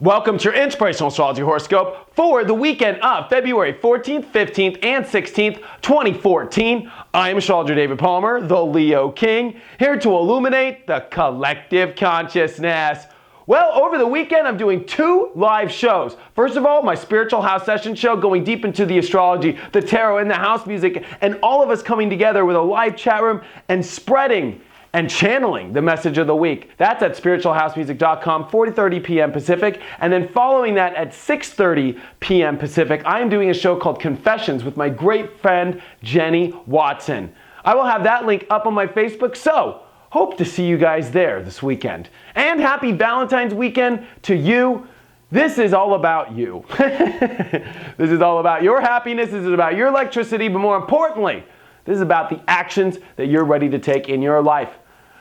Welcome to your Inspirational Astrology Horoscope for the weekend of February 14th, 15th, and 16th, 2014. I am Astrologer David Palmer, the Leo King, here to illuminate the collective consciousness. Well, over the weekend, I'm doing 2 live shows. First of all, my Spiritual House Session show, going deep into the astrology, the tarot, and the house music, and all of us coming together with a live chat room and spreading and channeling the message of the week. That's at spiritualhousemusic.com, 4:30 p.m. Pacific. And then following that at 6:30 p.m. Pacific, I am doing a show called Confessions with my great friend, Jenny Watson. I will have that link up on my Facebook, so hope to see you guys there this weekend. And happy Valentine's weekend to you. This is all about you. This is all about your happiness. This is about your electricity, but more importantly, this is about the actions that you're ready to take in your life.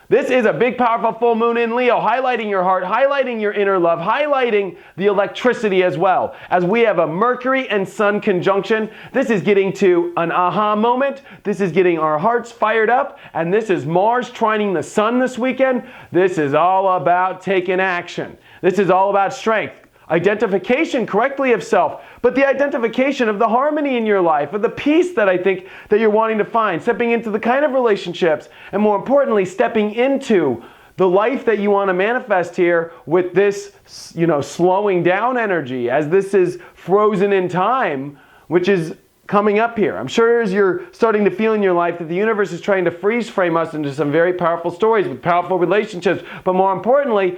This is a big, powerful full moon in Leo, highlighting your heart, highlighting your inner love, highlighting the electricity as well. As we have a Mercury and Sun conjunction, this is getting to an aha moment. This is getting our hearts fired up. And this is Mars trining the Sun this weekend. This is all about taking action. This is all about strength. Identification correctly of self, but the identification of the harmony in your life, of the peace that I think that you're wanting to find, stepping into the kind of relationships, and more importantly, stepping into the life that you want to manifest here with this, slowing down energy, as this is frozen in time, which is coming up here. I'm sure as you're starting to feel in your life that the universe is trying to freeze frame us into some very powerful stories with powerful relationships, but more importantly,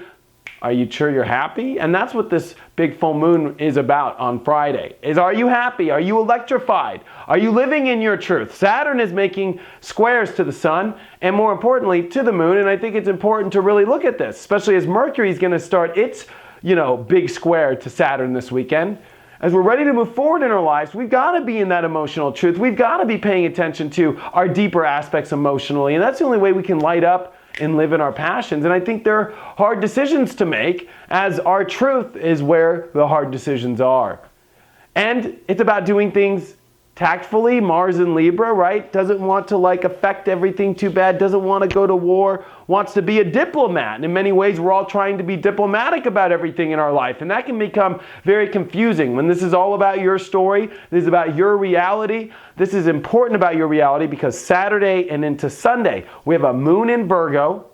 are you sure you're happy? And that's what this big full moon is about on Friday. Are you happy? Are you electrified? Are you living in your truth? Saturn is making squares to the sun and more importantly to the moon. And I think it's important to really look at this, especially as Mercury is going to start its, big square to Saturn this weekend. As we're ready to move forward in our lives, we've got to be in that emotional truth. We've got to be paying attention to our deeper aspects emotionally. And that's the only way we can light up and live in our passions. And I think there are hard decisions to make, as our truth is where the hard decisions are. And it's about doing things tactfully. Mars in Libra, right? Doesn't want to affect everything too bad, doesn't want to go to war, wants to be a diplomat. And in many ways, we're all trying to be diplomatic about everything in our life. And that can become very confusing when this is all about your story, this is about your reality. This is important about your reality because Saturday and into Sunday, we have a moon in Virgo,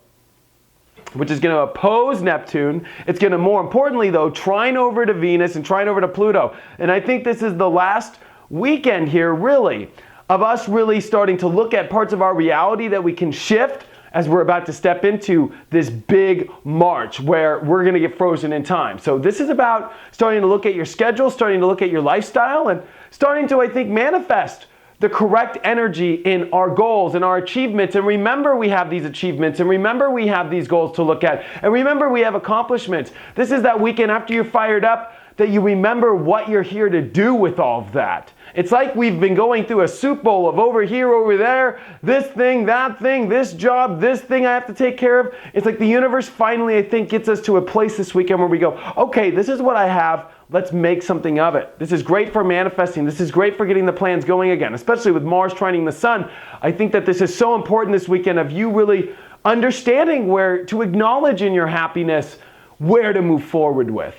which is going to oppose Neptune. It's going to, more importantly though, trine over to Venus and trine over to Pluto. And I think this is the last weekend here, really, of us really starting to look at parts of our reality that we can shift as we're about to step into this big march where we're going to get frozen in time. So this is about starting to look at your schedule, starting to look at your lifestyle, and starting to, I think, manifest the correct energy in our goals and our achievements. And remember we have these achievements, and remember we have these goals to look at, and remember we have accomplishments. This is that weekend after you're fired up that you remember what you're here to do with all of that. It's like we've been going through a soup bowl of over here, over there, this thing, that thing, this job, this thing I have to take care of. It's like the universe finally, I think, gets us to a place this weekend where we go, okay, this is what I have. Let's make something of it. This is great for manifesting. This is great for getting the plans going again, especially with Mars trining the Sun. I think that this is so important this weekend of you really understanding where to acknowledge in your happiness where to move forward with.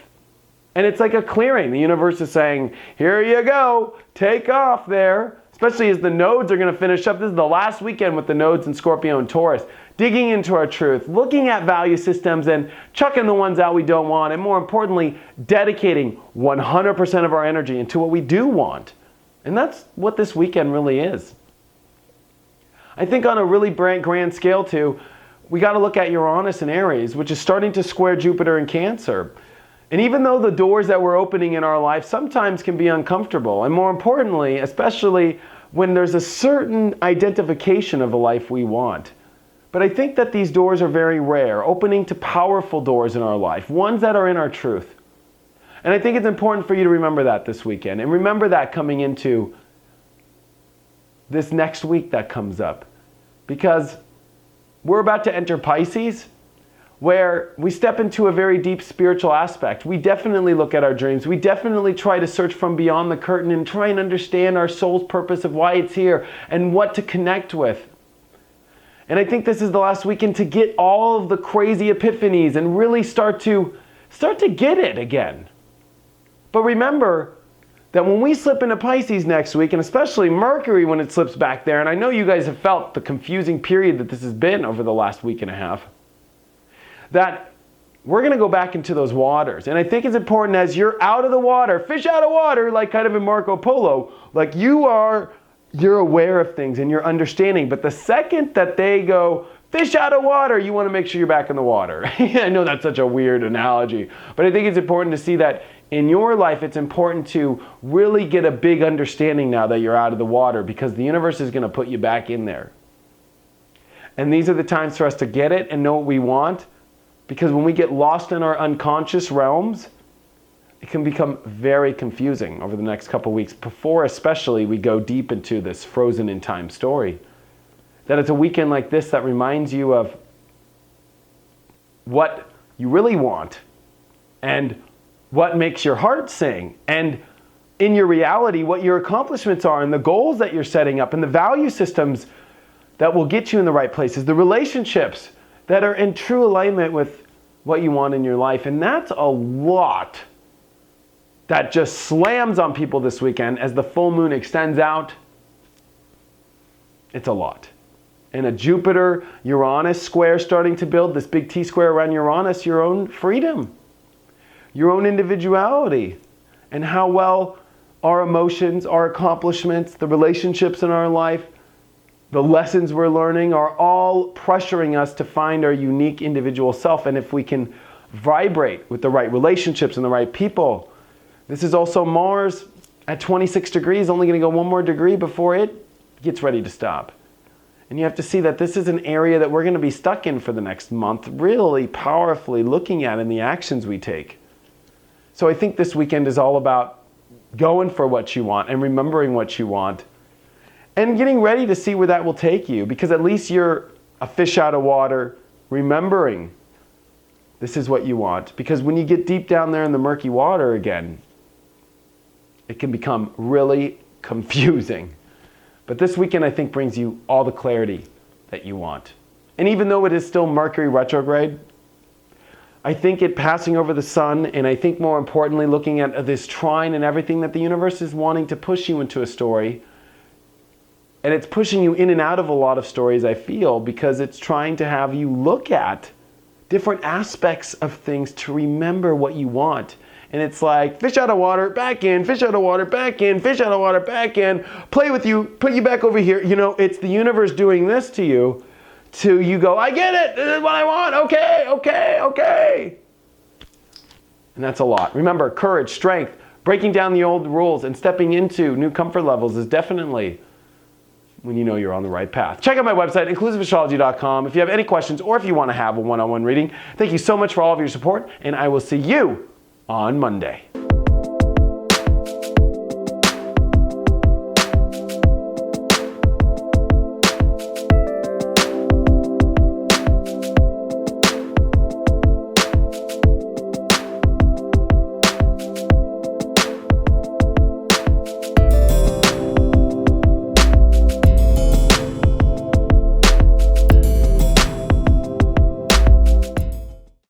And it's like a clearing. The universe is saying, here you go, take off there. Especially as the nodes are going to finish up. This is the last weekend with the nodes in Scorpio and Taurus. Digging into our truth, looking at value systems and chucking the ones out we don't want. And more importantly, dedicating 100% of our energy into what we do want. And that's what this weekend really is. I think on a really grand scale too, we got to look at Uranus and Aries, which is starting to square Jupiter in Cancer. And even though the doors that we're opening in our life sometimes can be uncomfortable, and more importantly, especially when there's a certain identification of a life we want. But I think that these doors are very rare, opening to powerful doors in our life, ones that are in our truth. And I think it's important for you to remember that this weekend, and remember that coming into this next week that comes up. Because we're about to enter Pisces, where we step into a very deep spiritual aspect. We definitely look at our dreams. We definitely try to search from beyond the curtain and try and understand our soul's purpose of why it's here and what to connect with. And I think this is the last weekend to get all of the crazy epiphanies and really start to get it again. But remember that when we slip into Pisces next week, and especially Mercury when it slips back there, and I know you guys have felt the confusing period that this has been over the last week and a half, that we're going to go back into those waters. And I think it's important as you're out of the water, fish out of water, like kind of in Marco Polo, like you're aware of things and you're understanding. But the second that they go fish out of water, you want to make sure you're back in the water. I know that's such a weird analogy, but I think it's important to see that in your life, it's important to really get a big understanding now that you're out of the water, because the universe is going to put you back in there. And these are the times for us to get it and know what we want. Because when we get lost in our unconscious realms, it can become very confusing over the next couple weeks, before especially we go deep into this frozen in time story. That it's a weekend like this that reminds you of what you really want and what makes your heart sing, and in your reality, what your accomplishments are and the goals that you're setting up and the value systems that will get you in the right places, the relationships that are in true alignment with what you want in your life. And that's a lot that just slams on people this weekend as the full moon extends out. It's a lot. And a Jupiter-Uranus square starting to build, this big T-square around Uranus, your own freedom, your own individuality, and how well our emotions, our accomplishments, the relationships in our life, the lessons we're learning are all pressuring us to find our unique individual self. And if we can vibrate with the right relationships and the right people, this is also Mars at 26 degrees, only going to go one more degree before it gets ready to stop. And you have to see that this is an area that we're going to be stuck in for the next month, really powerfully looking at in the actions we take. So I think this weekend is all about going for what you want and remembering what you want, and getting ready to see where that will take you, because at least you're a fish out of water, remembering this is what you want. Because when you get deep down there in the murky water again, it can become really confusing. But this weekend, I think, brings you all the clarity that you want. And even though it is still Mercury retrograde, I think it passing over the sun, and I think more importantly, looking at this trine and everything that the universe is wanting to push you into a story. And it's pushing you in and out of a lot of stories, I feel, because it's trying to have you look at different aspects of things to remember what you want. And it's like, fish out of water, back in, fish out of water, back in, fish out of water, back in, play with you, put you back over here. You know, it's the universe doing this to you, till you go, I get it, this is what I want, okay. And that's a lot. Remember, courage, strength, breaking down the old rules and stepping into new comfort levels is definitely when you know you're on the right path. Check out my website, inclusiveastrology.com, if you have any questions or if you want to have a one-on-one reading. Thank you so much for all of your support, and I will see you on Monday.